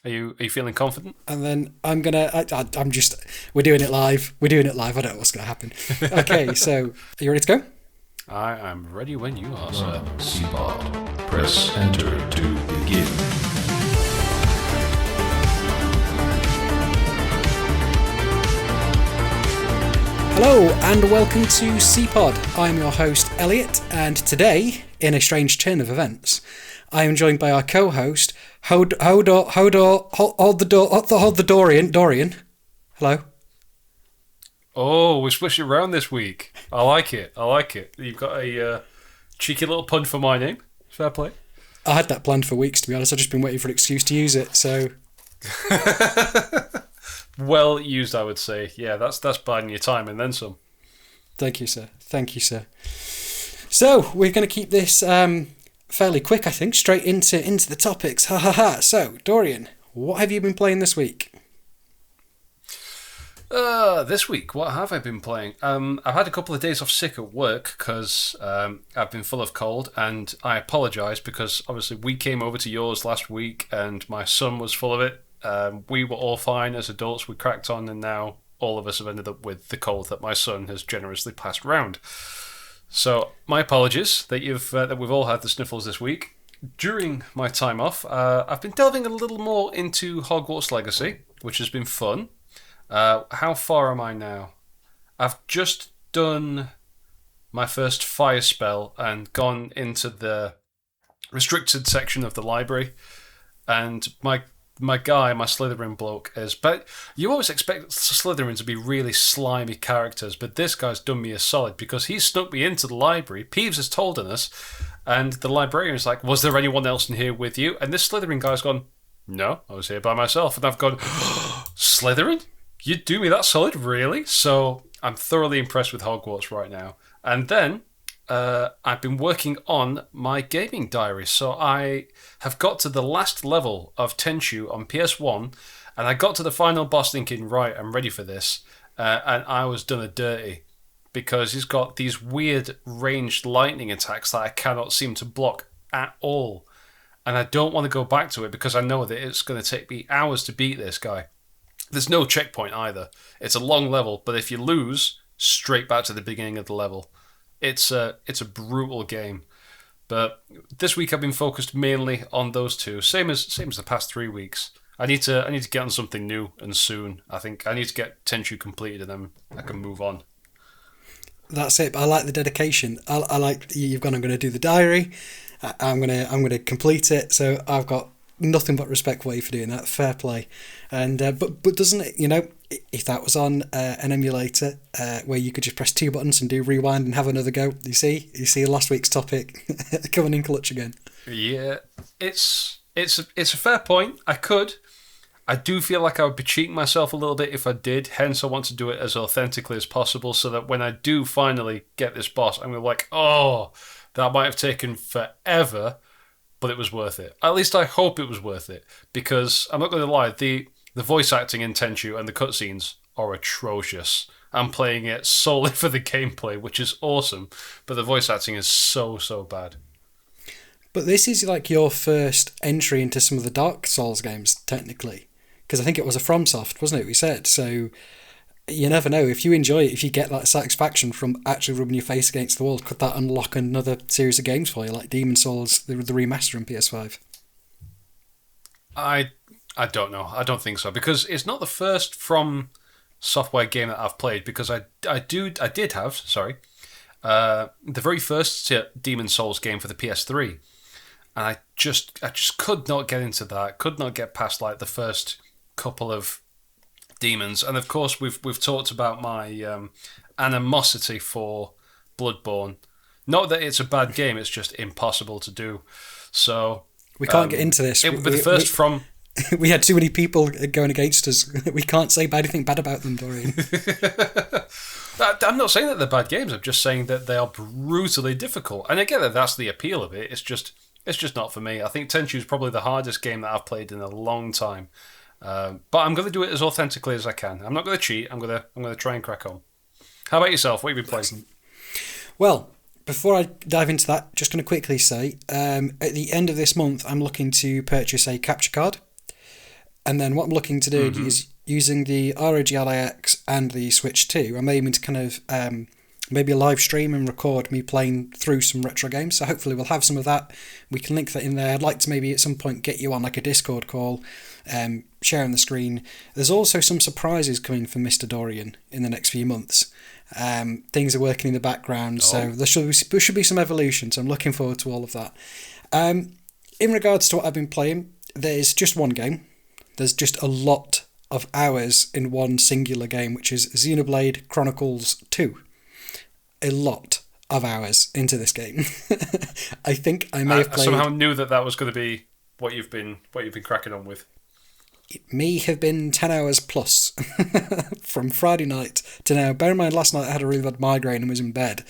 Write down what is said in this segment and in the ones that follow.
Are you feeling confident? And then we're doing it live. We're doing it live. I don't know what's going to happen. Okay, so are you ready to go? I am ready when you are, sir. CPOD. Press enter to begin. Hello and welcome to CPOD. I am your host Elliot, and today, in a strange turn of events, I am joined by our co-host, hold the Dorian. Hello. Oh, we're switching around this week. I like it. You've got a cheeky little pun for my name. Fair play. I had that planned for weeks, to be honest. I've just been waiting for an excuse to use it, so... Well used, I would say. Yeah, that's biding your time and then some. Thank you, sir. So, we're going to keep this fairly quick, I think, straight into the topics. Ha ha ha. So, Dorian, what have you been playing this week? This week, what have I been playing? I've had a couple of days off sick at work because I've been full of cold, and I apologise because obviously we came over to yours last week and my son was full of it. We were all fine as adults, we cracked on, and now all of us have ended up with the cold that my son has generously passed round. So my apologies that we've all had the sniffles this week. During my time off, I've been delving a little more into Hogwarts Legacy, which has been fun. How far am I now? I've just done my first fire spell and gone into the restricted section of the library, and my Slytherin bloke is... But you always expect Slytherin to be really slimy characters, but this guy's done me a solid because he snuck me into the library. Peeves has told on us, and the librarian's like, was there anyone else in here with you? And this Slytherin guy's gone, no, I was here by myself. And I've gone, Slytherin? You'd do me that solid, really? So I'm thoroughly impressed with Hogwarts right now. And then I've been working on my gaming diary. So I have got to the last level of Tenchu on PS1, and I got to the final boss thinking, right, I'm ready for this. And I was done a dirty because he's got these weird ranged lightning attacks that I cannot seem to block at all. And I don't want to go back to it because I know that it's going to take me hours to beat this guy. There's no checkpoint either. It's a long level, but if you lose, straight back to the beginning of the level. It's a brutal game. But this week I've been focused mainly on those two. Same as the past 3 weeks. I need to get on something new and soon. I think I need to get Tenchu completed and then I can move on. That's it. I like the dedication. I like you've gone. I'm going to do the diary. I'm gonna complete it. So I've got nothing but respect for you for doing that. Fair play. And but doesn't it, if that was on an emulator where you could just press 2 buttons and do rewind and have another go, you see last week's topic coming in clutch again. Yeah, it's a fair point. I do feel like I would be cheating myself a little bit if I did, hence I want to do it as authentically as possible so that when I do finally get this boss, I'm going to be like, oh, that might have taken forever, but it was worth it. At least I hope it was worth it, because I'm not going to lie, the voice acting in Tenchu and the cutscenes are atrocious. I'm playing it solely for the gameplay, which is awesome, but the voice acting is so bad. But this is like your first entry into some of the Dark Souls games, technically, because I think it was a FromSoft, wasn't it, we said? So you never know. If you enjoy it, if you get that satisfaction from actually rubbing your face against the wall, could that unlock another series of games for you, like Demon Souls, the remaster on PS5? I don't know. I don't think so, because it's not the first From Software game that I've played, because I did have the very first Demon Souls game for the PS3, and I just could not get into that. Could not get past like the first couple of demons, and of course we've talked about my animosity for Bloodborne. Not that it's a bad game; it's just impossible to do. So we can't get into this. We had too many people going against us. We can't say anything bad about them, Dorian. I'm not saying that they're bad games. I'm just saying that they are brutally difficult. And again, that's the appeal of it. It's just not for me. I think Tenchu is probably the hardest game that I've played in a long time. But I'm going to do it as authentically as I can. I'm not going to cheat. I'm going to try and crack on. How about yourself? What have you been playing? Excellent. Well, before I dive into that, just going to quickly say, at the end of this month, I'm looking to purchase a capture card. And then what I'm looking to do is using the ROG Ally X and the Switch 2, I'm aiming to kind of maybe a live stream and record me playing through some retro games. So hopefully we'll have some of that. We can link that in there. I'd like to maybe at some point get you on like a Discord call, sharing the screen. There's also some surprises coming for Mr. Dorian in the next few months. Things are working in the background, so there should be some evolution. So I'm looking forward to all of that. In regards to what I've been playing, there's just one game. There's just a lot of hours in one singular game, which is Xenoblade Chronicles 2. A lot of hours into this game. I think I may have played. I somehow knew that was going to be what you've been cracking on with. It may have been 10 hours plus from Friday night to now. Bear in mind, last night I had a really bad migraine and was in bed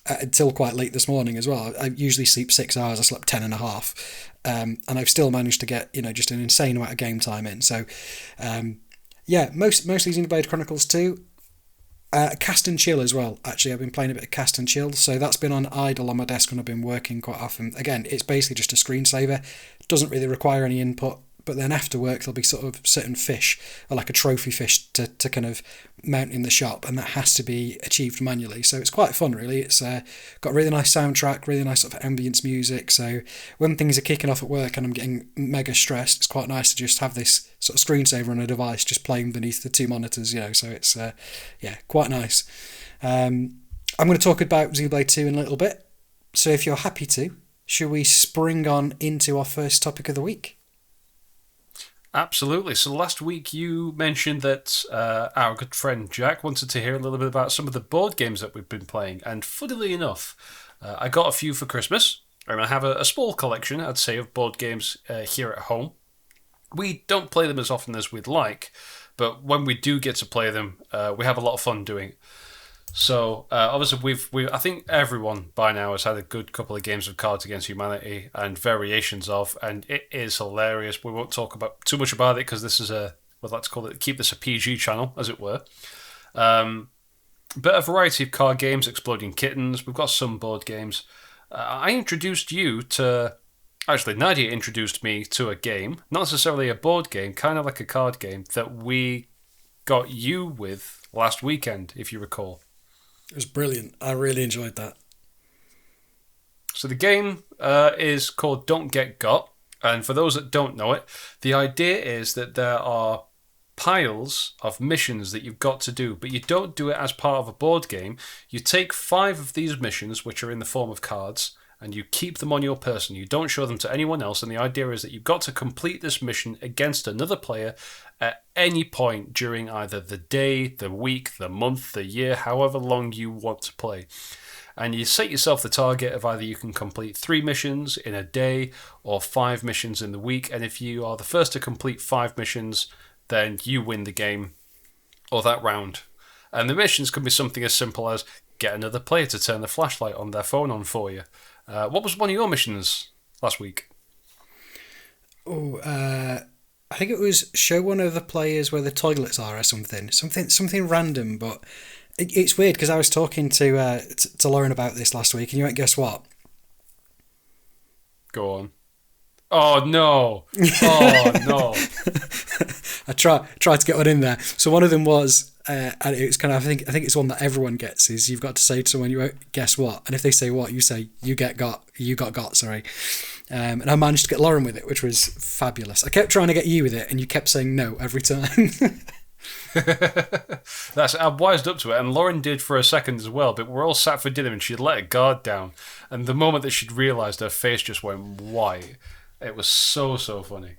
until quite late this morning as well. I usually sleep 6 hours. I slept 10 and a half. And I've still managed to get, just an insane amount of game time in. So, mostly Xenoblade Chronicles 2. Cast and chill as well. Actually, I've been playing a bit of cast and chill, so that's been on idle on my desk when I've been working quite often. Again, it's basically just a screensaver. Doesn't really require any input, but then after work there'll be sort of certain fish, or like a trophy fish to kind of mount in the shop, and that has to be achieved manually. So it's quite fun, really. It's got a really nice soundtrack, really nice sort of ambience music. So when things are kicking off at work and I'm getting mega stressed, it's quite nice to just have this sort of screensaver on a device just playing beneath the two monitors, So it's quite nice. I'm going to talk about Xenoblade 2 in a little bit. So if you're happy to, should we spring on into our first topic of the week? Absolutely. So last week you mentioned that our good friend Jack wanted to hear a little bit about some of the board games that we've been playing. And funnily enough, I got a few for Christmas. And I have a small collection, I'd say, of board games here at home. We don't play them as often as we'd like, but when we do get to play them, we have a lot of fun doing it. So obviously I think everyone by now has had a good couple of games of Cards Against Humanity and variations of, and it is hilarious. We won't talk about too much about it because this is let's call it, keep this a PG channel, as it were. But a variety of card games, Exploding Kittens. We've got some board games. I introduced you to. Actually, Nadia introduced me to a game, not necessarily a board game, kind of like a card game that we got you with last weekend, if you recall. It was brilliant. I really enjoyed that. So the game is called Don't Get Got, and for those that don't know it, the idea is that there are piles of missions that you've got to do, but you don't do it as part of a board game. You take 5 of these missions, which are in the form of cards, and you keep them on your person. You don't show them to anyone else, and the idea is that you've got to complete this mission against another player at any point during either the day, the week, the month, the year, however long you want to play. And you set yourself the target of either you can complete 3 missions in a day or 5 missions in the week, and if you are the first to complete 5 missions, then you win the game or that round. And the missions can be something as simple as get another player to turn the flashlight on their phone on for you. What was one of your missions last week? I think it was show one of the players where the toilets are or something random. But it's weird because I was talking to Lauren about this last week, and you won't guess what. Go on. Oh no! Oh no! I tried to get one in there. So one of them was, and it's kind of I think it's one that everyone gets. Is you've got to say to someone you won't guess what, and if they say what, you say you got. Sorry. And I managed to get Lauren with it, which was fabulous. I kept trying to get you with it, and you kept saying no every time. I wised up to it, and Lauren did for a second as well, but we're all sat for dinner and she'd let her guard down, and the moment that she'd realised, her face just went white. It was so funny.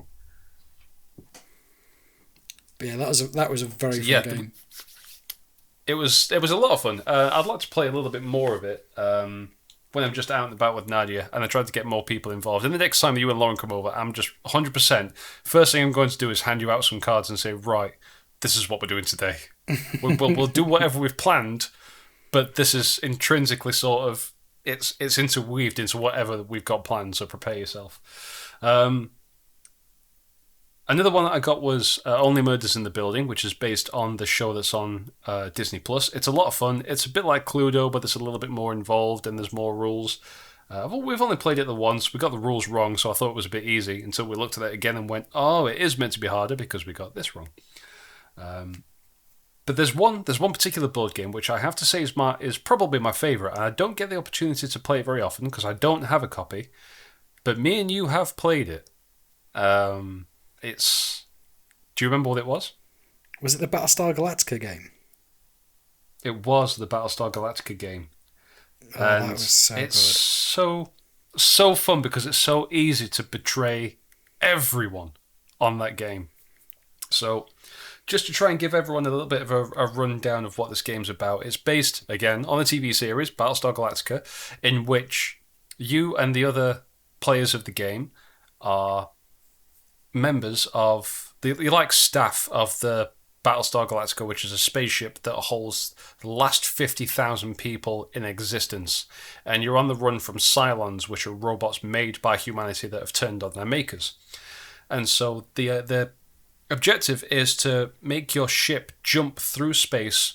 But yeah, that was a very fun game. It was a lot of fun. I'd like to play a little bit more of it when I'm just out and about with Nadia, and I tried to get more people involved. And the next time that you and Lauren come over, I'm just 100%. First thing I'm going to do is hand you out some cards and say, right, this is what we're doing today. We'll do whatever we've planned, but this is intrinsically sort of it's interweaved into whatever we've got planned. So prepare yourself. Another one that I got was Only Murders in the Building, which is based on the show that's on Disney+. It's a lot of fun. It's a bit like Cluedo, but there's a little bit more involved and there's more rules. Well, we've only played it the once. We got the rules wrong, so I thought it was a bit easy until we looked at it again and went, "Oh, it is meant to be harder because we got this wrong." But there's one particular board game which I have to say is probably my favourite, and I don't get the opportunity to play it very often because I don't have a copy. But me and you have played it. It's. Do you remember what it was? Was it the Battlestar Galactica game? It was the Battlestar Galactica game. Oh, that was so it's good. so fun because it's so easy to betray everyone on that game. So, just to try and give everyone a little bit of a rundown of what this game's about, it's based, again, on the TV series Battlestar Galactica, in which you and the other players of the game are members of you're like staff of the Battlestar Galactica, which is a spaceship that holds the last 50,000 people in existence. And you're on the run from Cylons, which are robots made by humanity that have turned on their makers. And so the objective is to make your ship jump through space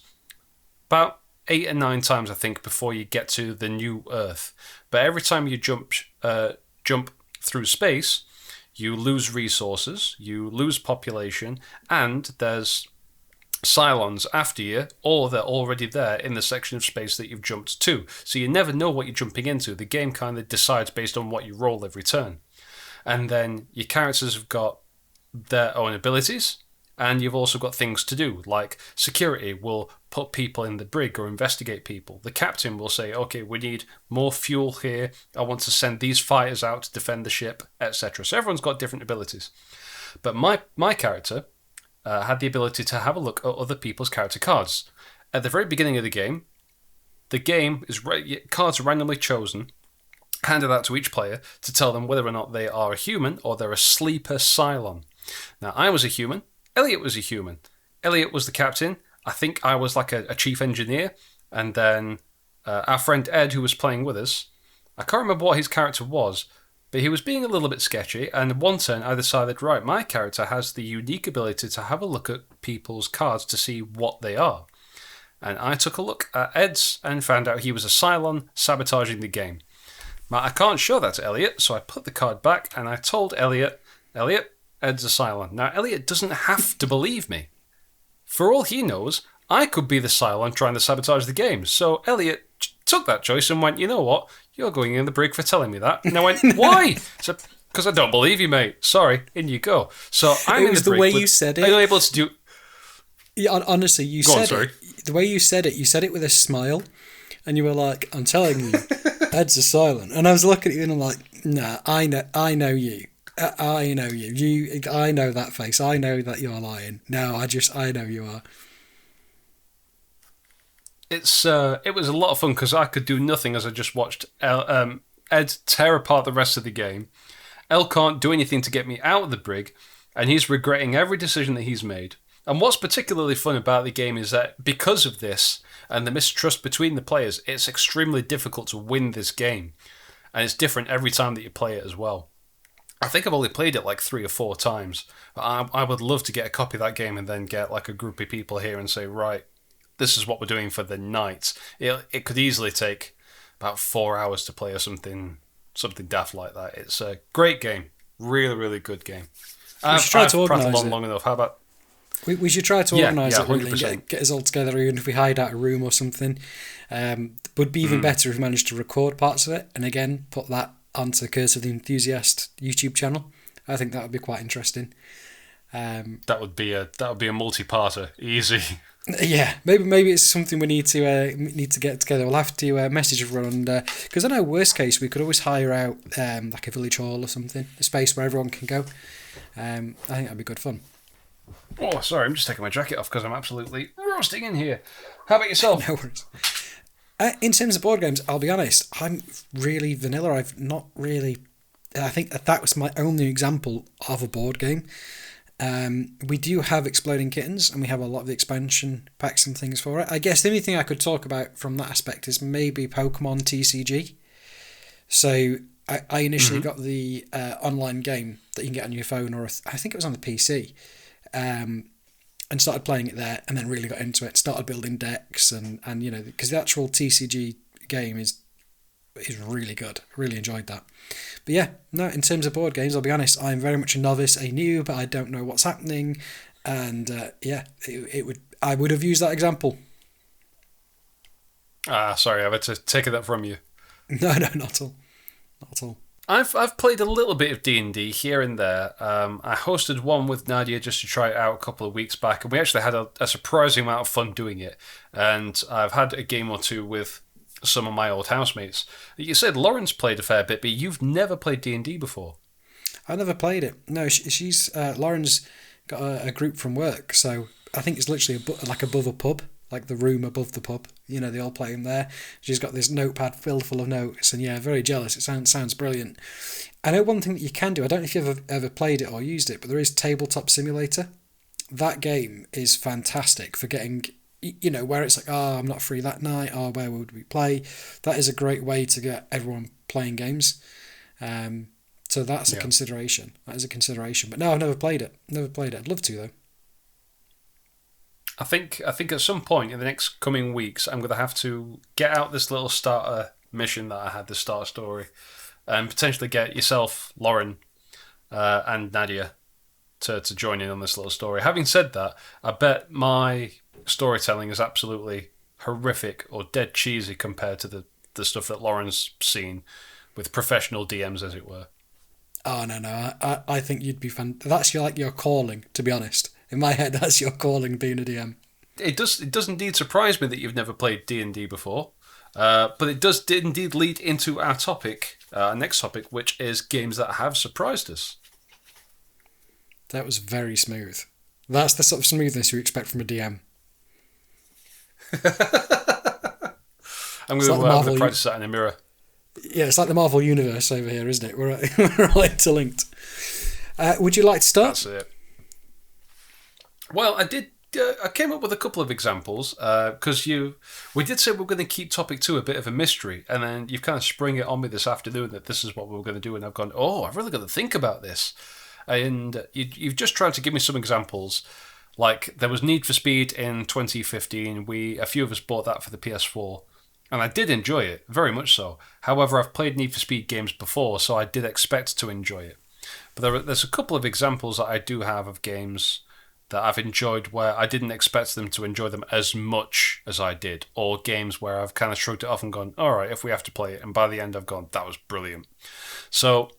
about 8 or 9 times, I think, before you get to the new Earth. But every time you jump through space, you lose resources, you lose population, and there's Cylons after you, or they're already there in the section of space that you've jumped to. So you never know what you're jumping into. The game kind of decides based on what you roll every turn. And then your characters have got their own abilities, and you've also got things to do, like security will put people in the brig or investigate people. The captain will say, okay, we need more fuel here, I want to send these fighters out to defend the ship, etc. So everyone's got different abilities. But my character had the ability to have a look at other people's character cards. At the very beginning of the game is cards are randomly chosen, handed out to each player to tell them whether or not they are a human or they're a sleeper Cylon. Now, I was a human. Elliot was a human. Elliot was the captain. I think I was like a chief engineer. And then our friend Ed, who was playing with us, I can't remember what his character was, but he was being a little bit sketchy, and one turn I decided, right, my character has the unique ability to have a look at people's cards to see what they are. And I took a look at Ed's and found out he was a Cylon sabotaging the game. Now, I can't show that to Elliot, so I put the card back and I told Elliot, Ed's a Cylon. Now, Elliot doesn't have to believe me. For all he knows, I could be the Cylon trying to sabotage the game. So Elliot took that choice and went, you know what? You're going in the brig for telling me that. And I went, why? So, because I don't believe you, mate. Sorry, in you go. So I'm in the brig. The way you said it. I'm able to do. Yeah, honestly, you said it. The way you said it with a smile, and you were like, "I'm telling you, Ed's a Cylon." And I was looking at you, and I'm like, "Nah, I know you. I know you. I know that face. I know that you're lying. No, I know you are." It was a lot of fun because I could do nothing as I just watched Ed tear apart the rest of the game. El can't do anything to get me out of the brig, and he's regretting every decision that he's made. And what's particularly fun about the game is that because of this and the mistrust between the players, it's extremely difficult to win this game. And it's different every time that you play it as well. I think I've only played it like 3 or 4 times. But I would love to get a copy of that game and then get like a group of people here and say, right, this is what we're doing for the night. It could easily take about 4 hours to play or something daft like that. It's a great game. Really, really good game. We should try to organise it. Long enough. How about... We should try to organise it really, and get us all together, even if we hide out a room or something. Would be even better if we managed to record parts of it, and again, put that onto Curse of the Enthusiast YouTube channel. I think that would be quite interesting. That would be a multi-parter, easy. Yeah, maybe it's something we need to get together. We'll have to message everyone, because I know worst case we could always hire out like a village hall or something, a space where everyone can go. I think that'd be good fun. Oh, sorry, I'm just taking my jacket off because I'm absolutely roasting in here. How about yourself? No worries. In terms of board games, I'll be honest, I'm really vanilla. I've not really... I think that was my only example of a board game. We do have Exploding Kittens, and we have a lot of the expansion packs and things for it. I guess the only thing I could talk about from that aspect is maybe Pokemon TCG. So I initially got the online game that you can get on your phone, or I think it was on the PC, and started playing it there, and then really got into it. Started building decks, and you know, because the actual TCG game is is really good. Really enjoyed that. But yeah, no, in terms of board games, I'll be honest, I'm very much a novice, a noob. I don't know what's happening, and I would have used that example. Sorry, I've had to take that from you. No, not at all, not at all. I've played a little bit of D&D here and there. I hosted one with Nadia just to try it out a couple of weeks back, and we actually had a surprising amount of fun doing it. And I've had a game or two with some of my old housemates. You said Lauren's played a fair bit, but you've never played D&D before. I never played it. No, she's Lauren's got a group from work, so I think it's literally like above a pub, like the room above the pub. You know, they all play in there. She's got this notepad filled full of notes, and yeah, very jealous. It sounds brilliant. I know one thing that you can do. I don't know if you've ever played it or used it, but there is Tabletop Simulator. That game is fantastic for getting, you know, where it's like, oh, I'm not free that night, or where would we play? That is a great way to get everyone playing games. So that's a consideration. That is a consideration. But no, I've never played it. I'd love to, though. I think at some point in the next coming weeks, I'm going to have to get out this little starter mission that I had, this starter story, and potentially get yourself, Lauren, and Nadia to join in on this little story. Having said that, I bet my storytelling is absolutely horrific or dead cheesy compared to the stuff that Lauren's seen with professional DMs, as it were. Oh, no. I think you'd be fun. That's your calling, to be honest. In my head, that's your calling, being a DM. It does indeed surprise me that you've never played D&D before, but it does indeed lead into our topic, our next topic, which is games that have surprised us. That was very smooth. That's the sort of smoothness you expect from a DM. I'm going to practice that in a mirror. Yeah, it's like the Marvel Universe over here, isn't it? We're all interlinked. Would you like to start? That's it. Well, I did. I came up with a couple of examples because we did say we were going to keep topic 2 a bit of a mystery, and then you've kind of sprung it on me this afternoon that this is what we were going to do, and I've gone, oh, I've really got to think about this. And you've just tried to give me some examples. Like there was Need for Speed in 2015. A few of us bought that for the PS4, and I did enjoy it very much so. However, I've played Need for Speed games before, so I did expect to enjoy it. But there's a couple of examples that I do have of games that I've enjoyed where I didn't expect them to enjoy them as much as I did, or games where I've kind of shrugged it off and gone, all right, if we have to play it, and by the end I've gone, that was brilliant. So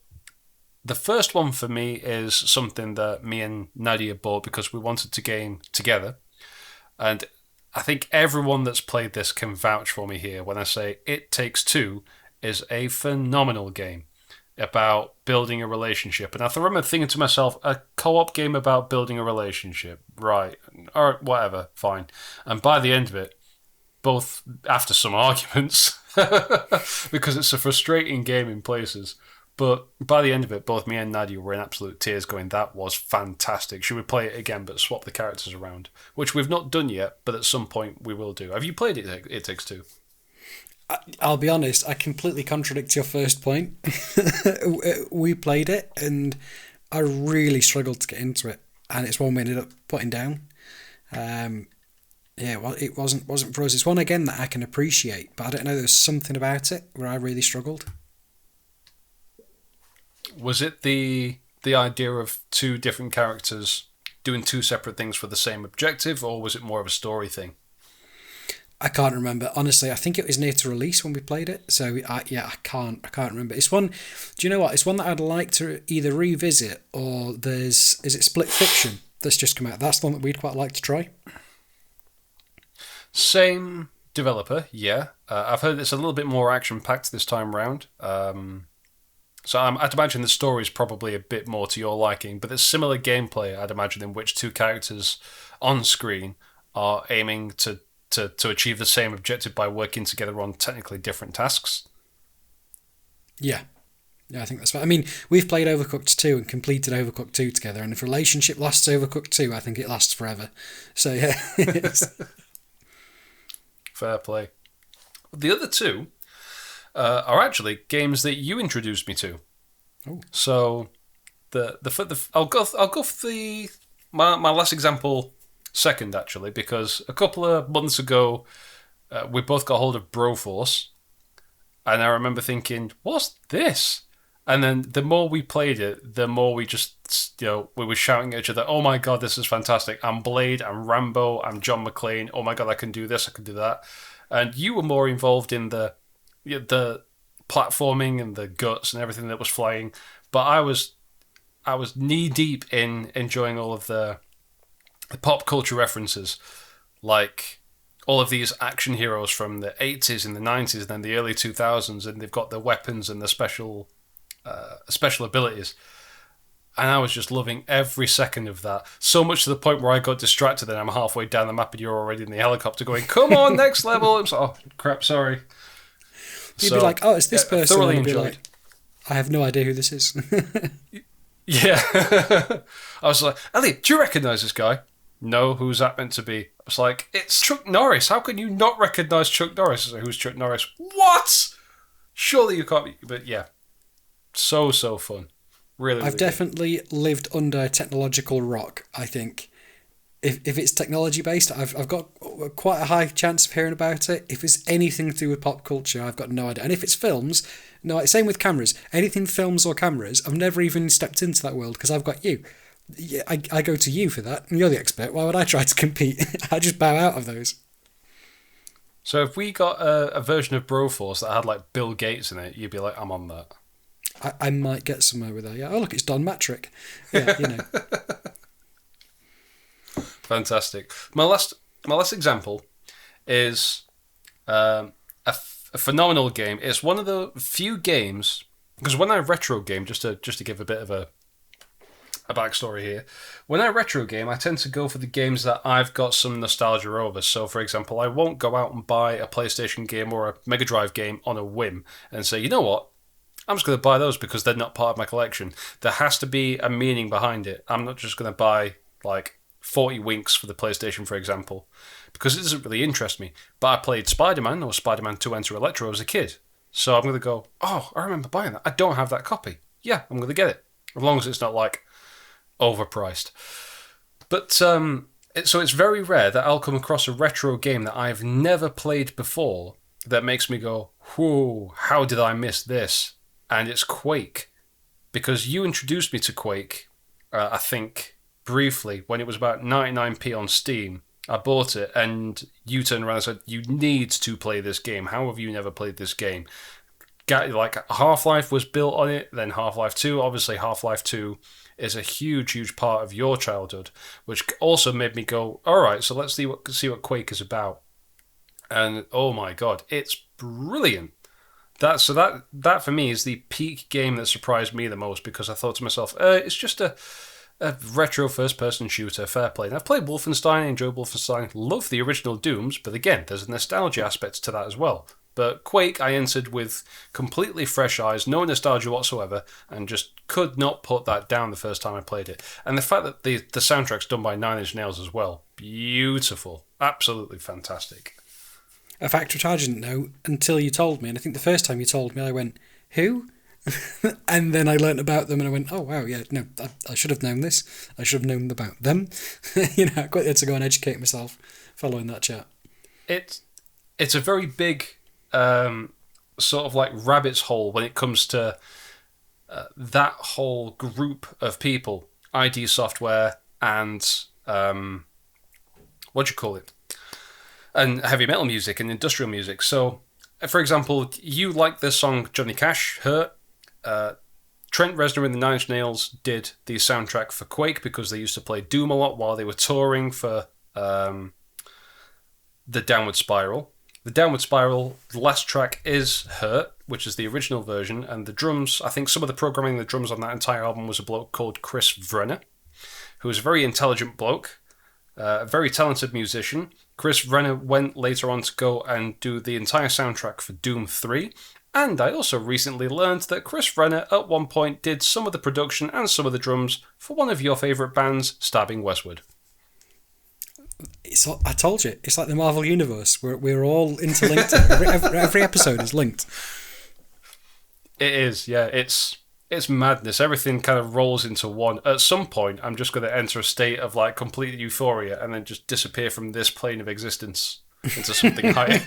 the first one for me is something that me and Nadia bought because we wanted to game together, and I think everyone that's played this can vouch for me here when I say It Takes Two is a phenomenal game about building a relationship. And I remember thinking to myself, a co-op game about building a relationship, right, or whatever, fine. And by the end of it, both after some arguments, because it's a frustrating game in places, but by the end of it, both me and Nadia were in absolute tears going, that was fantastic. Should we play it again but swap the characters around? Which we've not done yet, but at some point we will do. Have you played It Takes Two? I'll be honest, I completely contradict your first point. We played it and I really struggled to get into it, and it's one we ended up putting down. Well, it wasn't for us. It's one again that I can appreciate, but I don't know, there's something about it where I really struggled. Was it the idea of two different characters doing two separate things for the same objective, or was it more of a story thing? I can't remember, honestly. I think it was near to release when we played it, so I can't remember. It's one. Do you know what? It's one that I'd like to either revisit, or is it Split Fiction that's just come out? That's the one that we'd quite like to try. Same developer, yeah. I've heard it's a little bit more action packed this time round. So I'd imagine the story is probably a bit more to your liking, but there's similar gameplay, I'd imagine, in which two characters on screen are aiming to achieve the same objective by working together on technically different tasks. Yeah, I think that's right. I mean, we've played Overcooked 2 and completed Overcooked 2 together, and if a relationship lasts Overcooked 2, I think it lasts forever. So, yeah. Fair play. The other two are actually games that you introduced me to. Oh. So, I'll go for my last example second, actually, because a couple of months ago, we both got hold of Broforce, And I remember thinking, what's this? And then the more we played it, the more we just, we were shouting at each other, oh my God, this is fantastic. I'm Blade, I'm Rambo, I'm John McClane. Oh my God, I can do this, I can do that. And you were more involved in the platforming and the guts and everything that was flying. But I was knee deep in enjoying all of the pop culture references, like all of these action heroes from the 80s and the 90s and then the early 2000s, and they've got the weapons and the special abilities. And I was just loving every second of that. So much to the point where I got distracted and I'm halfway down the map and you're already in the helicopter going, come on, next level. I'm like, oh, crap, sorry. You'd be like, oh, it's this person. Thoroughly and I'd be enjoyed. like, I have no idea who this is. Yeah. I was like, Elliot, do you recognise this guy? No, who's that meant to be? I was like, it's Chuck Norris. How can you not recognise Chuck Norris? I was like, who's Chuck Norris? What? Surely you can't be. But yeah, so fun. Really, I've definitely lived under a technological rock, I think. If it's technology based, I've got quite a high chance of hearing about it. If it's anything to do with pop culture, I've got no idea. And if it's films, no, same with cameras. Anything films or cameras, I've never even stepped into that world because I've got you. Yeah, I go to you for that, and you're the expert. Why would I try to compete? I just bow out of those. So if we got a version of Broforce that had like Bill Gates in it, you'd be like, I'm on that. I might get somewhere with that. Yeah. Oh look, it's Don Matrick. Yeah, you know. Fantastic. My last example is a phenomenal game. It's one of the few games, because when I retro game, just to give a bit of a backstory here, when I retro game, I tend to go for the games that I've got some nostalgia over. So, for example, I won't go out and buy a PlayStation game or a Mega Drive game on a whim and say, you know what, I'm just going to buy those because they're not part of my collection. There has to be a meaning behind it. I'm not just going to buy like 40 Winks for the PlayStation, for example, because it doesn't really interest me. But I played Spider-Man or Spider-Man 2 Enter Electro as a kid. So I'm going to go, oh, I remember buying that. I don't have that copy. Yeah, I'm going to get it. As long as it's not like overpriced. But so it's very rare that I'll come across a retro game that I've never played before that makes me go, whoa, how did I miss this? And it's Quake. Because you introduced me to Quake, I think, briefly, when it was about 99p on Steam. I bought it, and you turned around and said, you need to play this game. How have you never played this game? Like, Half-Life was built on it, then Half-Life 2. Obviously, Half-Life 2 is a huge part of your childhood, which also made me go, all right, so let's see what Quake is about. And oh my God, it's brilliant. That for me is the peak game that surprised me the most, because I thought to myself, it's just a retro first-person shooter, fair play. And I've played Wolfenstein, I enjoy Wolfenstein, love the original Dooms, but again, there's a nostalgia aspect to that as well. But Quake, I entered with completely fresh eyes, no nostalgia whatsoever, and just could not put that down the first time I played it. And the fact that the soundtrack's done by Nine Inch Nails as well, beautiful, absolutely fantastic. A fact which I didn't know until you told me, and I think the first time you told me, I went, who? And then I learnt about them and I went, oh wow, yeah, no, I should have known this. I should have known about them. I quite had to go and educate myself following that chat. It's a very big sort of like rabbit's hole when it comes to that whole group of people, ID Software and what do you call it? And heavy metal music and industrial music. So, for example, you like the song Johnny Cash, Hurt. Trent Reznor and the Nine Inch Nails did the soundtrack for Quake because they used to play Doom a lot while they were touring for the Downward Spiral. The Downward Spiral, the last track is Hurt, which is the original version, and the drums, I think some of the programming, the drums on that entire album was a bloke called Chris Vrenna, who was a very intelligent bloke, a very talented musician. Chris Vrenna went later on to go and do the entire soundtrack for Doom 3, and I also recently learned that Chris Vrenna at one point did some of the production and some of the drums for one of your favourite bands, Stabbing Westward. I told you, it's like the Marvel Universe. We're all interlinked. every episode is linked. It is, yeah. It's madness. Everything kind of rolls into one. At some point, I'm just going to enter a state of like complete euphoria and then just disappear from this plane of existence into something higher.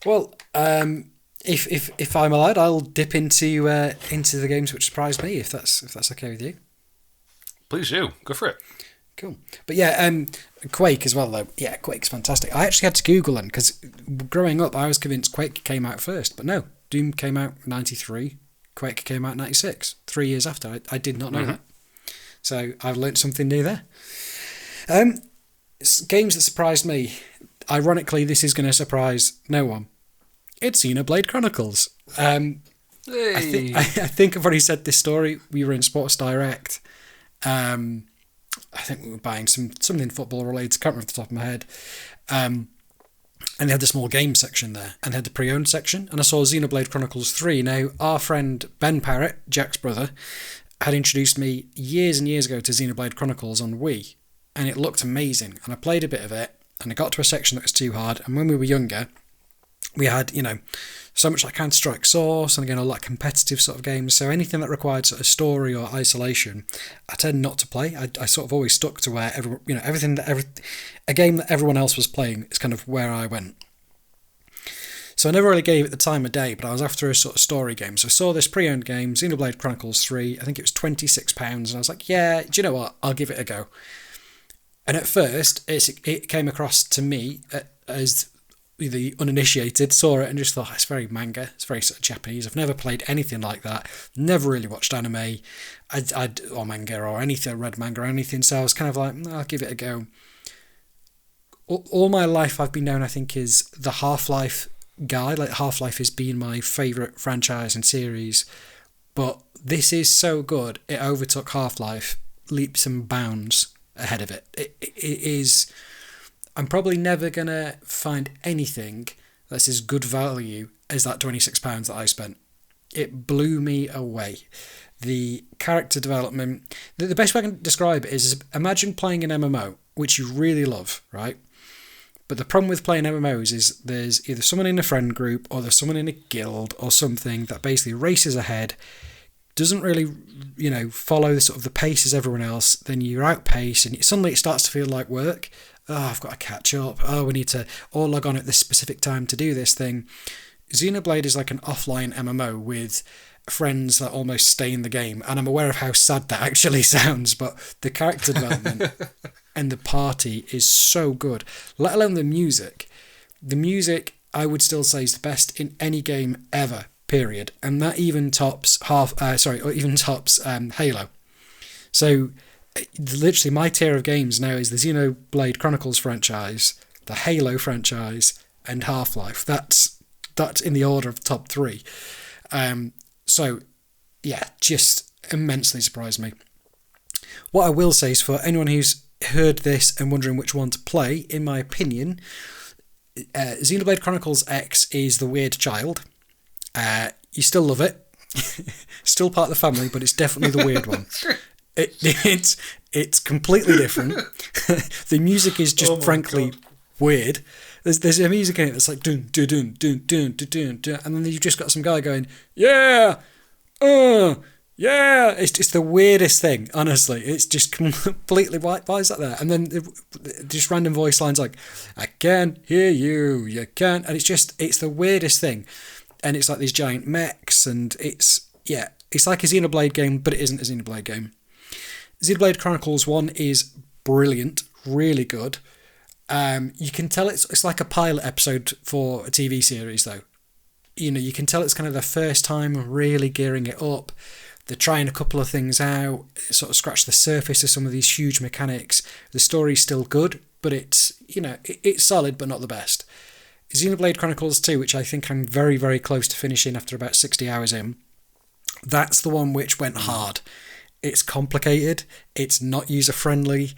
Well, if I'm allowed, I'll dip into the games which surprised me, if that's okay with you. Please do. Go for it. Cool. But yeah, Quake as well, though. Yeah, Quake's fantastic. I actually had to Google them because growing up, I was convinced Quake came out first. But no, Doom came out 93, Quake came out 96, 3 years after. I did not know that. So I've learnt something new there. Games that surprised me. Ironically, this is going to surprise no one. It's Xenoblade Chronicles. Hey. I think I've already said this story. We were in Sports Direct. I think we were buying something football related. Can't remember off the top of my head. And they had the small game section there, and they had the pre-owned section. And I saw Xenoblade Chronicles 3. Now, our friend Ben Parrott, Jack's brother, had introduced me years and years ago to Xenoblade Chronicles on Wii, and it looked amazing. And I played a bit of it, and I got to a section that was too hard. And when we were younger, we had, so much like Counter-Strike Source and again all that competitive sort of games. So anything that required sort of story or isolation, I tend not to play. I sort of always stuck to where a game that everyone else was playing is kind of where I went. So I never really gave it the time of day, but I was after a sort of story game. So I saw this pre-owned game, Xenoblade Chronicles 3. I think it was £26, and I was like, yeah, do you know what? I'll give it a go. And at first, it came across to me as the uninitiated, saw it and just thought, it's very manga, it's very sort of Japanese. I've never played anything like that, never really watched anime or manga or anything, read manga or anything, so I was kind of like, I'll give it a go. All my life I've been known, I think, is the Half-Life guy. Like, Half-Life has been my favourite franchise and series, but this is so good, it overtook Half-Life leaps and bounds ahead of it. It is... I'm probably never going to find anything that's as good value as that £26 that I spent. It blew me away. The character development... The best way I can describe it is imagine playing an MMO, which you really love, right? But the problem with playing MMOs is there's either someone in a friend group or there's someone in a guild or something that basically races ahead, doesn't really, follow the sort of the pace as everyone else, then you're outpaced and suddenly it starts to feel like work. Oh, I've got to catch up. Oh, we need to all log on at this specific time to do this thing. Xenoblade is like an offline MMO with friends that almost stay in the game. And I'm aware of how sad that actually sounds, but the character development and the party is so good, let alone the music. The music, I would still say, is the best in any game ever, period. And that even tops Halo. So... literally my tier of games now is the Xenoblade Chronicles franchise, the Halo franchise, and Half-Life. That's in the order of top 3. So yeah, just immensely surprised me. What I will say is, for anyone who's heard this and wondering which one to play, in my opinion, Xenoblade Chronicles X is the weird child. You still love it. Still part of the family, but it's definitely the weird one. It's completely different. The music is just frankly weird. There's a music in it that's like dun dun dun dun dun dun dun, and then you've just got some guy going yeah, yeah. It's the weirdest thing. Honestly, it's just completely why is that there? And then just random voice lines like I can't hear you, you can't, and it's the weirdest thing. And it's like these giant mechs, and it's like a Xenoblade game, but it isn't a Xenoblade game. Xenoblade Chronicles 1 is brilliant, really good. You can tell it's like a pilot episode for a TV series, though. You can tell it's kind of their first time really gearing it up. They're trying a couple of things out, sort of scratch the surface of some of these huge mechanics. The story's still good, but it's solid, but not the best. Xenoblade Chronicles 2, which I think I'm very, very close to finishing after about 60 hours in, that's the one which went hard. It's complicated. It's not user-friendly.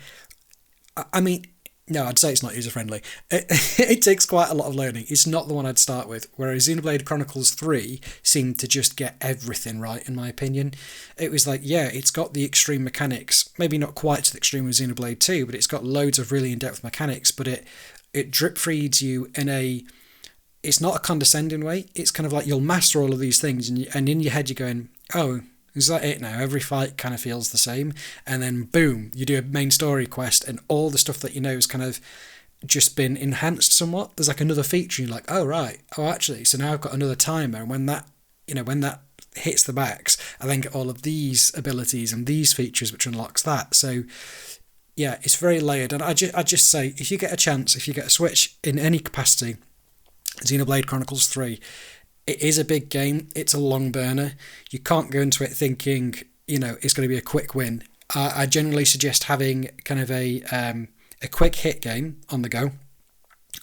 I mean, no, I'd say it's not user-friendly. It takes quite a lot of learning. It's not the one I'd start with, whereas Xenoblade Chronicles 3 seemed to just get everything right, in my opinion. It was like, yeah, it's got the extreme mechanics, maybe not quite to the extreme of Xenoblade 2, but it's got loads of really in-depth mechanics, but it drip-feeds you in a... It's not a condescending way. It's kind of like you'll master all of these things, and in your head you're going, oh... Is that it now? Every fight kind of feels the same. And then, boom, you do a main story quest and all the stuff that you know is kind of just been enhanced somewhat. There's like another feature. You're like, oh right, oh actually, so now I've got another timer, and when that hits the max, I then get all of these abilities and these features, which unlocks that. So yeah, it's very layered. And I just say, if you get a chance, if you get a Switch in any capacity, Xenoblade Chronicles 3, it is a big game. It's a long burner. You can't go into it thinking, it's going to be a quick win. I generally suggest having kind of a quick hit game on the go.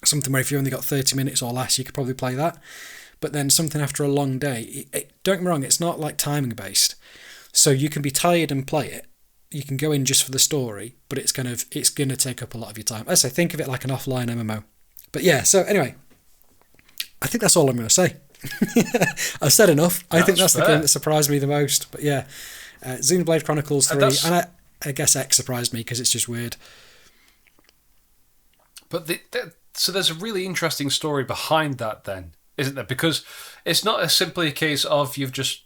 Something where if you only got 30 minutes or less, you could probably play that. But then something after a long day, don't get me wrong, it's not like timing based. So you can be tired and play it. You can go in just for the story, but it's going to take up a lot of your time. As I say, think of it like an offline MMO. But yeah, so anyway, I think that's all I'm going to say. I've said enough. I think that's fair. The game that surprised me the most. But yeah, Xenoblade Chronicles 3, and I guess X surprised me because it's just weird. But so there's a really interesting story behind that then, isn't there? Because it's not simply a case of you've just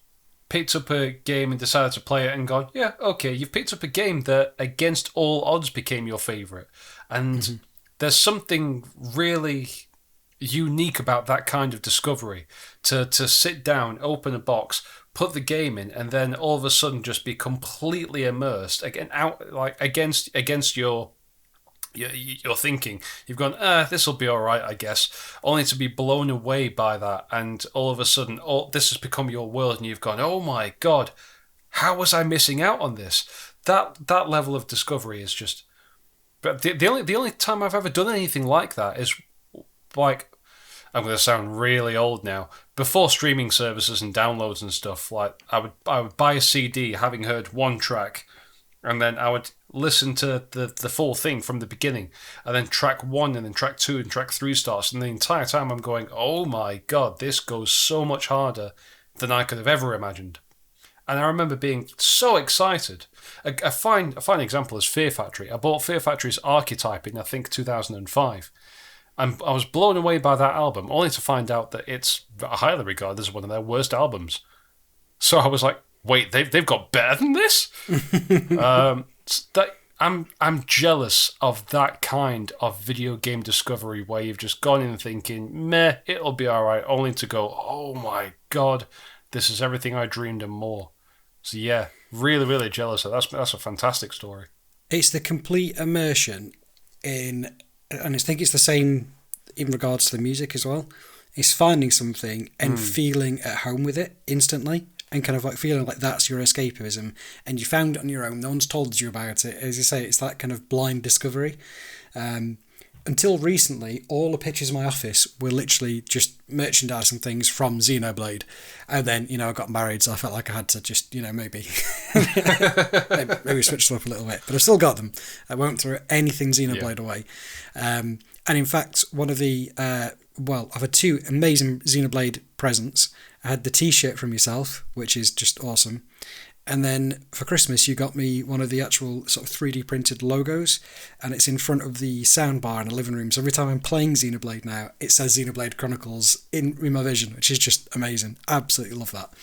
picked up a game and decided to play it and gone, yeah, okay, you've picked up a game that against all odds became your favourite. And there's something really unique about that kind of discovery, to sit down, open a box, put the game in, and then all of a sudden just be completely immersed against your thinking. You've gone, this will be all right, I guess, only to be blown away by that, and all of a sudden, this has become your world, and you've gone, oh my god, how was I missing out on this? That level of discovery is just. But the only time I've ever done anything like that is like, I'm going to sound really old now. Before streaming services and downloads and stuff, like I would buy a CD having heard one track, and then I would listen to the full thing from the beginning, and then track 1 and then track 2 and track 3 starts, and the entire time I'm going, oh my god, this goes so much harder than I could have ever imagined. And I remember being so excited. A fine example is Fear Factory. I bought Fear Factory's Archetype in, I think, 2005. And I was blown away by that album, only to find out that it's highly regarded as one of their worst albums. So I was like, wait, they've got better than this? I'm jealous of that kind of video game discovery where you've just gone in thinking, meh, it'll be alright, only to go, oh my god, this is everything I dreamed and more. So yeah, really, really jealous of that. That's a fantastic story. It's the complete immersion in, and I think it's the same in regards to the music as well. It's finding something and feeling at home with it instantly, and kind of like feeling like that's your escapism, and you found it on your own. No one's told you about it. As you say, it's that kind of blind discovery. Until recently, all the pictures in my office were literally just merchandise and things from Xenoblade. And then, I got married, so I felt like I had to just, maybe switch them up a little bit. But I've still got them. I won't throw anything Xenoblade away. And in fact, one of the, I've had 2 amazing Xenoblade presents. I had the t-shirt from yourself, which is just awesome. And then for Christmas, you got me one of the actual sort of 3D printed logos, and it's in front of the soundbar in the living room. So every time I'm playing Xenoblade now, it says Xenoblade Chronicles in my vision, which is just amazing. Absolutely love that.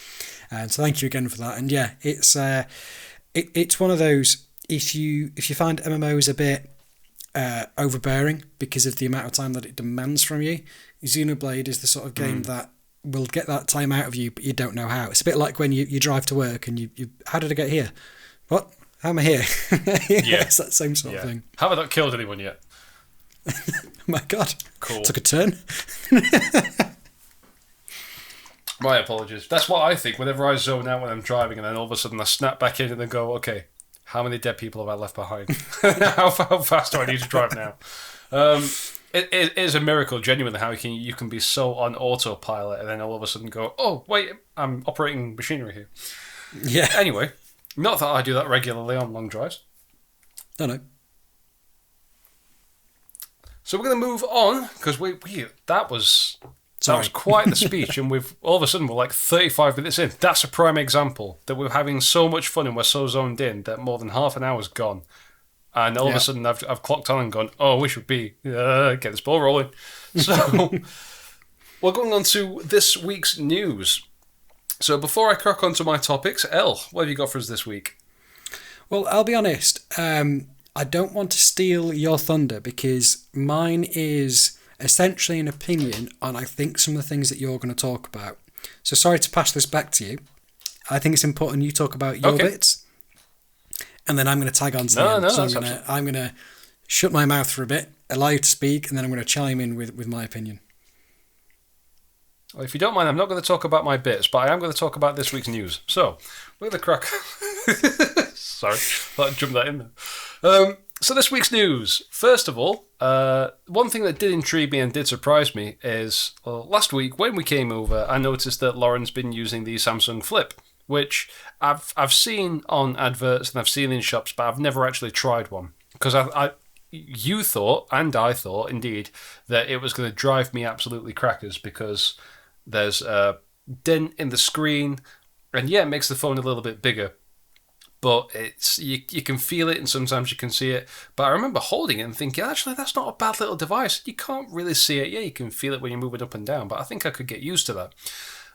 And so thank you again for that. And yeah, it's one of those, if you find MMOs a bit overbearing because of the amount of time that it demands from you, Xenoblade is the sort of game that will get that time out of you, but you don't know how. It's a bit like when you drive to work and you how did I get here? What? How am I here? Yeah. It's that same sort of thing. Have I not killed anyone yet? Oh my god. Cool. Took a turn. My apologies. That's what I think whenever I zone out when I'm driving, and then all of a sudden I snap back in and then go, okay, how many dead people have I left behind? how fast do I need to drive now? It is a miracle, genuinely, how you can be so on autopilot and then all of a sudden go, oh, wait, I'm operating machinery here. Yeah. Anyway, not that I do that regularly on long drives. No. So we're going to move on, because that was quite the speech, and all of a sudden we're like 35 minutes in. That's a prime example that we're having so much fun and we're so zoned in that more than half an hour's gone. And all of a sudden, I've clocked on and gone, oh, we should be get this ball rolling. So we're going on to this week's news. So before I crack on to my topics, Elle, what have you got for us this week? Well, I'll be honest. I I don't want to steal your thunder because mine is essentially an opinion on, I think, some of the things that you're going to talk about. So sorry to pass this back to you. I think it's important you talk about your bits, and then I'm going to tag on to the end. So I'm going to shut my mouth for a bit, allow you to speak, and then I'm going to chime in with my opinion. Well, if you don't mind, I'm not going to talk about my bits, but I am going to talk about this week's news. So, where the crack? Sorry, thought I'd jump that in there. So this week's news. First of all, one thing that did intrigue me and did surprise me is last week when we came over, I noticed that Lauren's been using the Samsung Flip, which I've seen on adverts and I've seen in shops, but I've never actually tried one because you thought, and I thought indeed, that it was going to drive me absolutely crackers because there's a dent in the screen, and yeah, it makes the phone a little bit bigger. But it's you can feel it and sometimes you can see it. But I remember holding it and thinking, actually, that's not a bad little device. You can't really see it. Yeah, you can feel it when you move it up and down, but I think I could get used to that.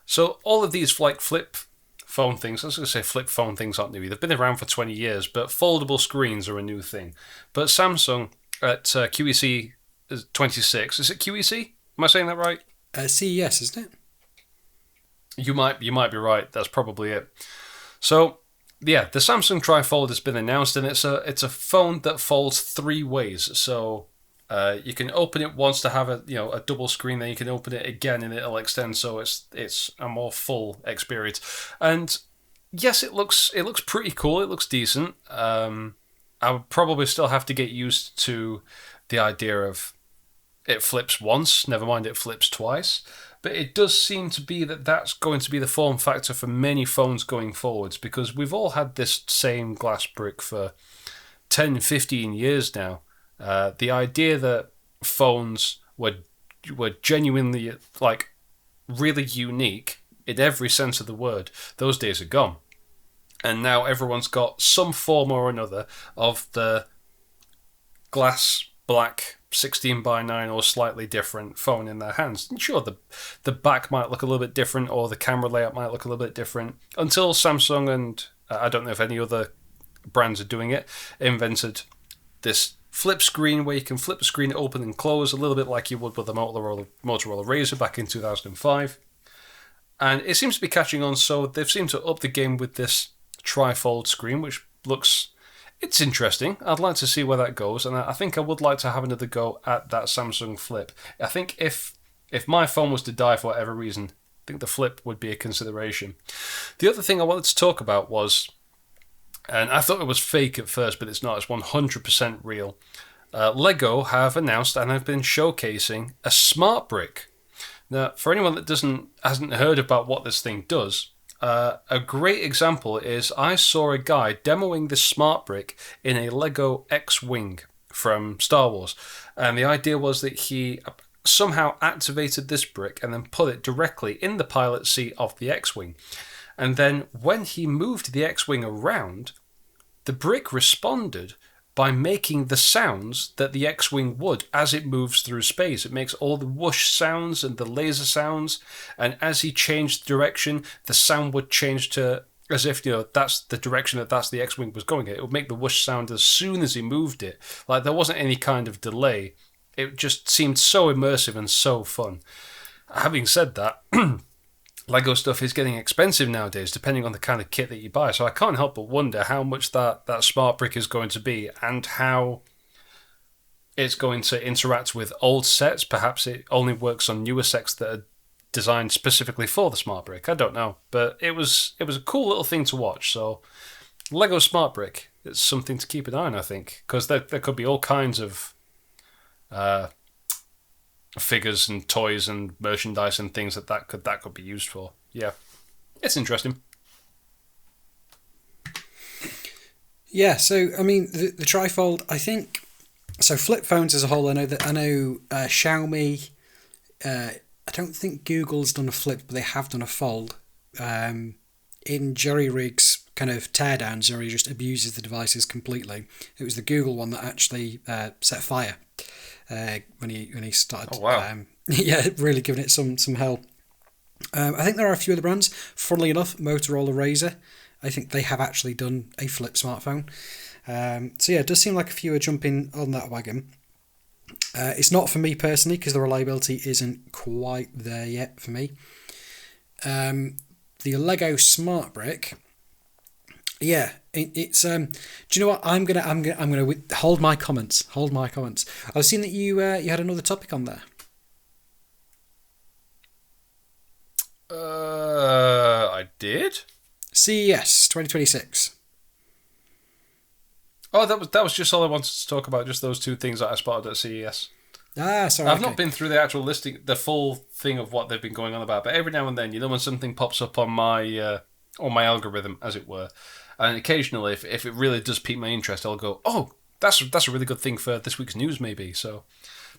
So all of these flip phone things, I was going to say flip phone things aren't new. They've been around for 20 years, but foldable screens are a new thing. But Samsung at QEC 26, is it QEC? Am I saying that right? CES, isn't it? You might be right. That's probably it. So yeah, the Samsung Trifold has been announced, and it's a phone that folds three ways. So you can open it once to have a double screen, then you can open it again and it'll extend, so it's a more full experience. And yes, it looks pretty cool. It looks decent. I would probably still have to get used to the idea of it flips once, never mind it flips twice. But it does seem to be that's going to be the form factor for many phones going forwards, because we've all had this same glass brick for 10, 15 years now. The idea that phones were genuinely, like, really unique in every sense of the word, those days are gone. And now everyone's got some form or another of the glass black 16:9 or slightly different phone in their hands. And sure, the back might look a little bit different, or the camera layout might look a little bit different, until Samsung and I don't know if any other brands are doing it, invented this flip screen where you can flip the screen open and close a little bit like you would with the Motorola Razr back in 2005. And it seems to be catching on, so they've seemed to up the game with this trifold screen, which looks... It's interesting. I'd like to see where that goes, and I think I would like to have another go at that Samsung Flip. I think if my phone was to die for whatever reason, I think the Flip would be a consideration. The other thing I wanted to talk about was, and I thought it was fake at first, but it's not. It's 100% real. Lego have announced and have been showcasing a smart brick. Now, for anyone that hasn't heard about what this thing does, a great example is I saw a guy demoing this smart brick in a Lego X-Wing from Star Wars. And the idea was that he somehow activated this brick and then put it directly in the pilot seat of the X-Wing. And then when he moved the X-Wing around, the brick responded by making the sounds that the X-Wing would as it moves through space. It makes all the whoosh sounds and the laser sounds, and as he changed direction, the sound would change to as if that's the direction that's the X-Wing was going in. It would make the whoosh sound as soon as he moved it. Like there wasn't any kind of delay. It just seemed so immersive and so fun. Having said that, Lego stuff is getting expensive nowadays, depending on the kind of kit that you buy. So I can't help but wonder how much that smart brick is going to be and how it's going to interact with old sets. Perhaps it only works on newer sets that are designed specifically for the smart brick. I don't know. But it was a cool little thing to watch. So Lego smart brick, it's something to keep an eye on, I think. Because there could be all kinds of... figures and toys and merchandise and things that could be used for. Yeah, it's interesting. Yeah, so I mean the trifold, I think. So flip phones as a whole, I know Xiaomi. I don't think Google's done a flip, but they have done a fold. In Jerry Riggs' kind of teardowns, Jerry just abuses the devices completely. It was the Google one that actually set fire. When he started, oh, wow. Really giving it some hell. I think there are a few other brands. Funnily enough, Motorola Razr, I think they have actually done a flip smartphone. So yeah, it does seem like a few are jumping on that wagon. It's not for me personally because the reliability isn't quite there yet for me. The Lego Smart Brick, yeah, it's. Do you know what? I'm gonna hold my comments. Hold my comments. I've seen that you had another topic on there. I did. CES 2026. Oh, that was just all I wanted to talk about. Just those two things that I spotted at CES. Sorry. I've not been through the actual listing, the full thing of what they've been going on about, but every now and then, when something pops up on my algorithm, as it were, and occasionally, if it really does pique my interest, I'll go, oh, that's a really good thing for this week's news, maybe. So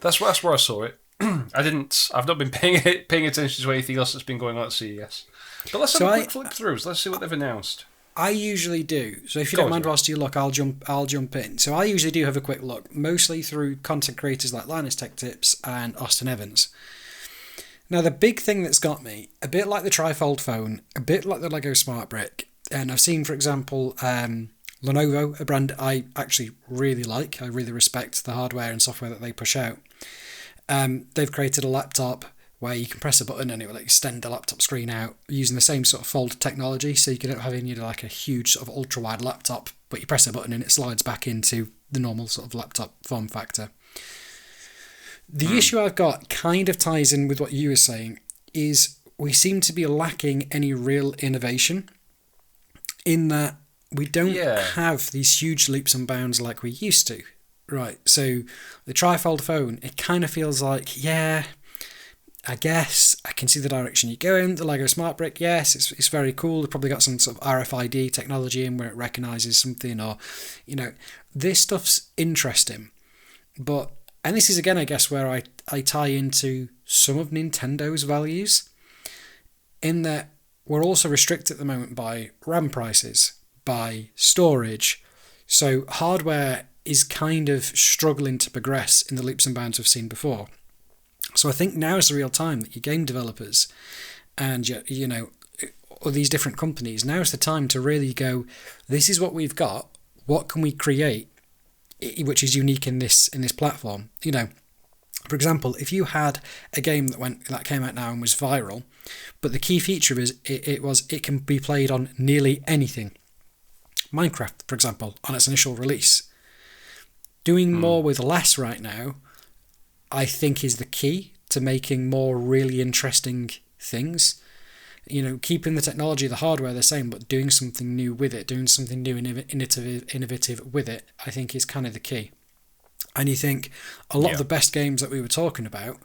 that's where I saw it. I've not been paying attention to anything else that's been going on at CES. But let's have a quick flip throughs. Let's see what they've announced. I usually do. So if you don't mind, whilst you look, I'll jump in. So I usually do have a quick look, mostly through content creators like Linus Tech Tips and Austin Evans. Now, the big thing that's got me, a bit like the trifold phone, a bit like the Lego Smart Brick, and I've seen, for example, Lenovo, a brand I actually really like. I really respect the hardware and software that they push out. They've created a laptop where you can press a button and it will extend the laptop screen out using the same sort of fold technology, so you can have in like a huge sort of ultra wide laptop, but you press a button and it slides back into the normal sort of laptop form factor. The issue I've got kind of ties in with what you were saying, is we seem to be lacking any real innovation in that we don't have these huge leaps and bounds like we used to. Right, so the trifold phone, it kind of feels like, yeah, I guess I can see the direction you go in. The Lego Smart Brick, yes, it's very cool. They've probably got some sort of RFID technology in where it recognises something, or, this stuff's interesting. But, and this is again, I guess, where I tie into some of Nintendo's values, in that we're also restricted at the moment by RAM prices, by storage. So hardware is kind of struggling to progress in the leaps and bounds we've seen before. So I think now is the real time that your game developers and all these different companies, now is the time to really go, this is what we've got, what can we create which is unique in this platform. For example, if you had a game that came out now and was viral, but the key feature is it can be played on nearly anything. Minecraft, for example, on its initial release. Doing more with less right now, I think, is the key to making more really interesting things. Keeping the technology, the hardware the same, but doing something new with it, doing something new and innovative with it, I think is kind of the key. And you think a lot of the best games that we were talking about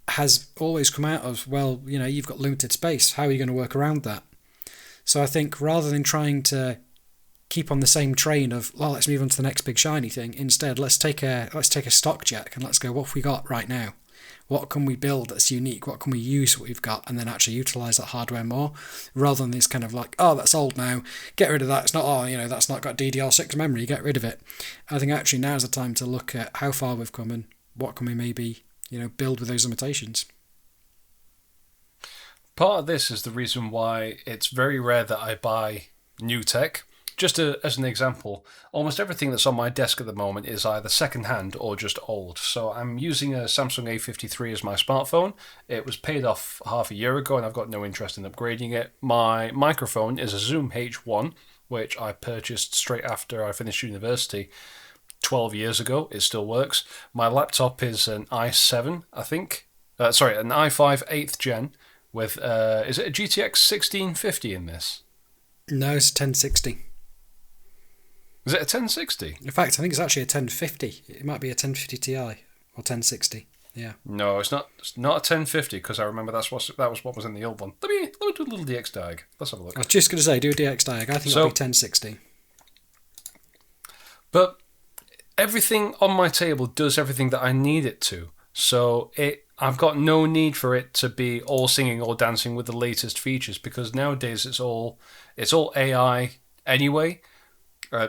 has always come out of, well, you've got limited space. How are you going to work around that? So I think rather than trying to keep on the same train of, well, let's move on to the next big shiny thing, instead let's take a stock check and let's go, what have we got right now? What can we build that's unique? What can we use what we've got, and then actually utilise that hardware more, rather than this kind of like, oh, that's old now, get rid of that. It's not, that's not got DDR6 memory, get rid of it. I think actually now's the time to look at how far we've come and what can we maybe, build with those limitations. Part of this is the reason why it's very rare that I buy new tech. Just as an example, almost everything that's on my desk at the moment is either second-hand or just old. So I'm using a Samsung A53 as my smartphone. It was paid off half a year ago and I've got no interest in upgrading it. My microphone is a Zoom H1, which I purchased straight after I finished university 12 years ago. It still works. My laptop is an i7, I think. An i5 8th gen with, is it a GTX 1650 in this? No, it's 1060. Is it a 1060? In fact, I think it's actually a 1050. It might be a 1050 Ti or 1060. Yeah. No, it's not. It's not a 1050 because I remember that was what was in the old one. Let me do a little DX diag. Let's have a look. I was just going to say, do a DX diag. I think it'll be 1060. But everything on my table does everything that I need it to. So I've got no need for it to be all singing or dancing with the latest features, because nowadays it's all AI anyway.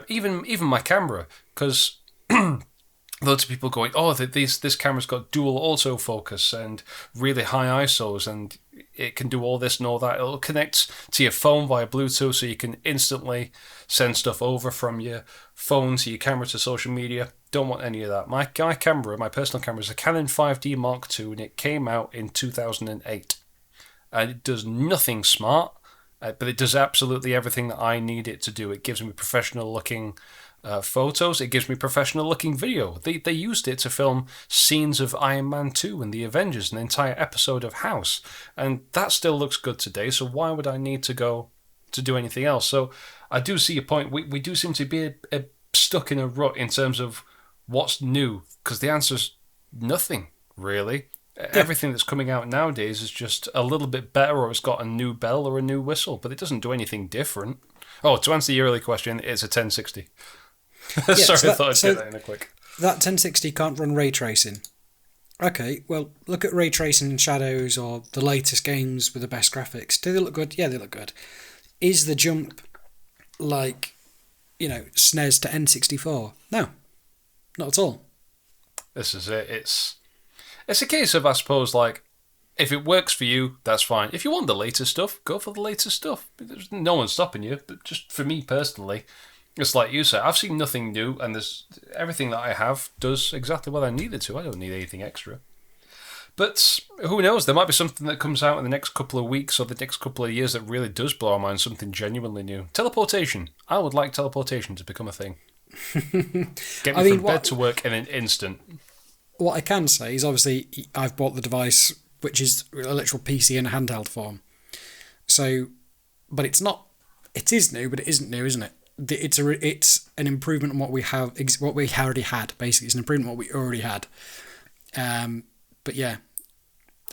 Even my camera, because loads of people going, oh, this camera's got dual autofocus and really high ISOs, and it can do all this and all that. It'll connect to your phone via Bluetooth, so you can instantly send stuff over from your phone to your camera to social media. Don't want any of that. My camera, my personal camera, is a Canon 5D Mark II, and it came out in 2008. And it does nothing smart, but it does absolutely everything that I need it to do. It gives me professional-looking photos. It gives me professional-looking video. They used it to film scenes of Iron Man 2 and the Avengers, an entire episode of House, and that still looks good today, so why would I need to go to do anything else? So I do see your point. We do seem to be stuck in a rut in terms of what's new, because the answer's nothing, really. Everything that's coming out nowadays is just a little bit better, or it's got a new bell or a new whistle, but it doesn't do anything different. Oh, to answer your earlier question, it's a 1060. Yeah, Sorry, I thought I'd get that in a quick. That 1060 can't run ray tracing. Okay, well, look at ray tracing in Shadows or the latest games with the best graphics. Do they look good? Yeah, they look good. Is the jump like, SNES to N64? No, not at all. This is it. It's a case of, I suppose, like, if it works for you, that's fine. If you want the latest stuff, go for the latest stuff. There's no one stopping you. But just for me personally, it's like you said, I've seen nothing new, and everything that I have does exactly what I need it to. I don't need anything extra. But who knows? There might be something that comes out in the next couple of weeks or the next couple of years that really does blow our mind, something genuinely new. Teleportation. I would like teleportation to become a thing. Get me from bed to work in an instant. What I can say is, obviously, I've bought the device, which is a literal PC in a handheld form. So, but it's not. It is new, but it isn't new, isn't it? It's an improvement on what we already had. Basically, it's an improvement on what we already had. But yeah,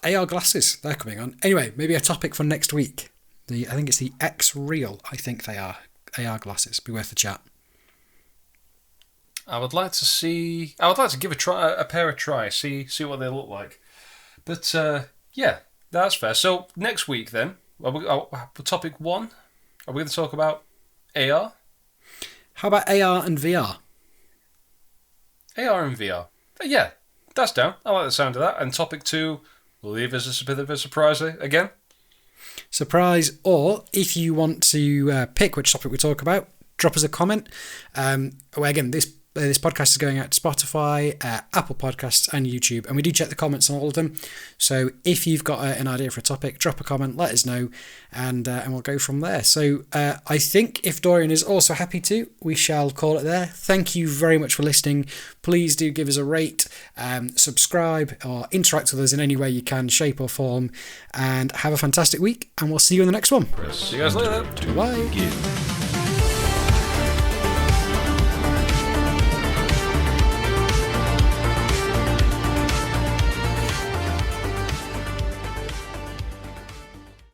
AR glasses, they're coming on. Anyway, maybe a topic for next week. I think it's the X Real. I think they are AR glasses. Be worth a chat. I would like to give a pair a try, see what they look like. But yeah, that's fair. So next week then, topic 1, are we going to talk about AR? How about AR and VR? AR and VR. Yeah, that's down. I like the sound of that. And topic 2, we'll leave as a bit of a surprise again. Surprise, or if you want to pick which topic we talk about, drop us a comment. Again, this podcast is going out to Spotify, Apple Podcasts and YouTube, and we do check the comments on all of them. So if you've got an idea for a topic, drop a comment, let us know, and we'll go from there. So I think if Dorian is also happy to, we shall call it there. Thank you very much for listening. Please do give us a rate, subscribe, or interact with us in any way you can, shape or form, and have a fantastic week, and we'll see you in the next one. See you guys later. Bye.